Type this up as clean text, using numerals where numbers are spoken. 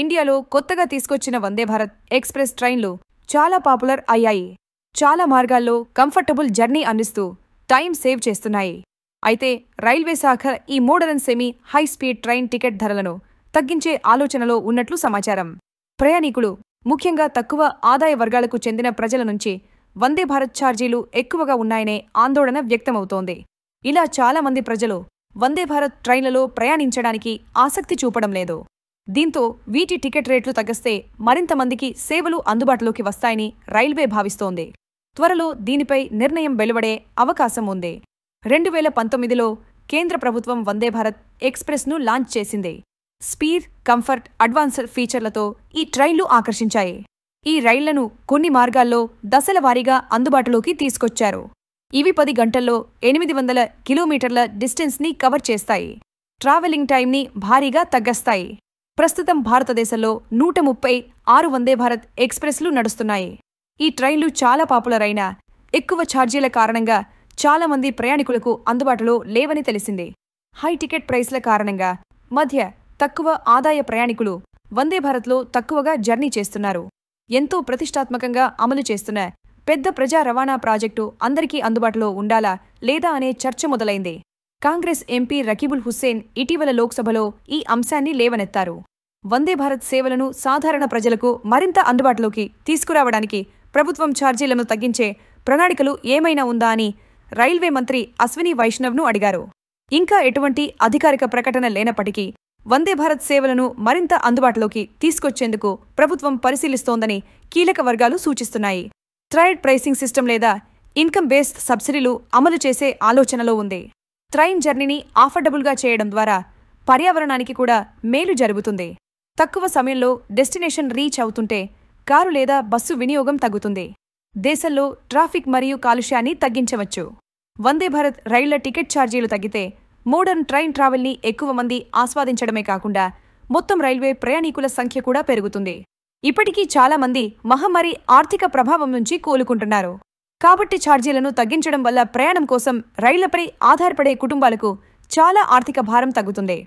ఇండియాలో కొత్తగా తీసుకొచ్చిన వందే భారత్ ఎక్స్ప్రెస్ ట్రైన్లు చాలా పాపులర్ అయ్యాయి. చాలా మార్గాల్లో కంఫర్టబుల్ జర్నీ అందిస్తూ టైం సేవ్ చేస్తున్నాయి. అయితే రైల్వే శాఖ ఈ modern semi high speed train ticket ధరలను తగ్గించే ఆలోచనలో ఉన్నట్లు సమాచారం. ప్రయాణికులు, ముఖ్యంగా తక్కువ ఆదాయ వర్గాలకు చెందిన ప్రజల నుంచి వందే భారత్ ఛార్జీలు ఎక్కువగా ఉన్నాయనే ఆందోళన వ్యక్తమవుతోంది. ఇలా చాలా మంది ప్రజలు వందే భారత్ ట్రైన్లలో ప్రయాణించడానికి ఆసక్తి చూపడం లేదు. దీంతో వీటి టికెట్ రేట్లు తగ్గిస్తే మరింత మందికి సేవలు అందుబాటులోకి వస్తాయని రైల్వే భావిస్తోంది. త్వరలో దీనిపై నిర్ణయం వెలువడే అవకాశం ఉంది. 2019లో కేంద్ర ప్రభుత్వం వందే భారత్ ఎక్స్ప్రెస్ను లాంచ్ చేసింది. స్పీడ్, కంఫర్ట్, అడ్వాన్స్డ్ ఫీచర్లతో ఈ ట్రైన్లు ఆకర్షించాయి. ఈ రైళ్లను కొన్ని మార్గాల్లో దశల వారీగా అందుబాటులోకి తీసుకొచ్చారు. ఇవి 10 గంటల్లో 800 కిలోమీటర్ల డిస్టెన్స్ని కవర్ చేస్తాయి. ట్రావెలింగ్ టైంని భారీగా తగ్గిస్తాయి. ప్రస్తుతం భారతదేశంలో 136 వందే భారత్ ఎక్స్ప్రెస్లు నడుస్తున్నాయి. ఈ ట్రైన్లు చాలా పాపులర్ అయినా ఎక్కువ ఛార్జీల కారణంగా చాలా మంది ప్రయాణికులకు అందుబాటులో లేవని తెలిసింది. హై టికెట్ ప్రైస్ల కారణంగా మధ్య తక్కువ ఆదాయ ప్రయాణికులు వందే భారత్లో తక్కువగా జర్నీ చేస్తున్నారు. ఎంతో ప్రతిష్టాత్మకంగా అమలు చేస్తున్న పెద్ద ప్రజా రవాణా ప్రాజెక్టు అందరికీ అందుబాటులో ఉండాలా లేదా అనే చర్చ మొదలైంది. కాంగ్రెస్ ఎంపీ రకీబుల్ హుస్సేన్ ఇటీవల లోక్సభలో ఈ అంశాన్ని లేవనెత్తారు. వందే భారత్ సేవలను సాధారణ ప్రజలకు మరింత అందుబాటులోకి తీసుకురావడానికి ప్రభుత్వం ఛార్జీలను తగ్గించే ప్రణాళికలు ఏమైనా ఉందా అని రైల్వే మంత్రి అశ్విని వైష్ణవ్ను అడిగారు. ఇంకా ఎటువంటి అధికారిక ప్రకటన లేనప్పటికీ వందే భారత్ సేవలను మరింత అందుబాటులోకి తీసుకొచ్చేందుకు ప్రభుత్వం పరిశీలిస్తోందని కీలక వర్గాలు సూచిస్తున్నాయి. ట్రైడ్ ప్రైసింగ్ సిస్టమ్ లేదా ఇన్కమ్ బేస్డ్ సబ్సిడీలు అమలు చేసే ఆలోచనలో ఉంది. ట్రైన్ జర్నీని ఆఫర్డబుల్గా చేయడం ద్వారా పర్యావరణానికి కూడా మేలు జరుగుతుంది. తక్కువ సమయంలో డెస్టినేషన్ రీచ్ అవుతుంటే కారు లేదా బస్సు వినియోగం తగ్గుతుంది. దేశంలో ట్రాఫిక్ మరియు కాలుష్యాన్ని తగ్గించవచ్చు. వందే భారత్ రైళ్ల టికెట్ ఛార్జీలు తగ్గితే మోడర్న్ ట్రైన్ ట్రావెల్ని ఎక్కువ మంది ఆస్వాదించడమే కాకుండా మొత్తం రైల్వే ప్రయాణికుల సంఖ్య కూడా పెరుగుతుంది. ఇప్పటికీ చాలా మంది మహమ్మారి ఆర్థిక ప్రభావం నుంచి కోలుకుంటున్నారు. కాబట్టి ఛార్జీలను తగ్గించడం వల్ల ప్రయాణం కోసం రైళ్లపై ఆధారపడే కుటుంబాలకు చాలా ఆర్థిక భారం తగ్గుతుంది.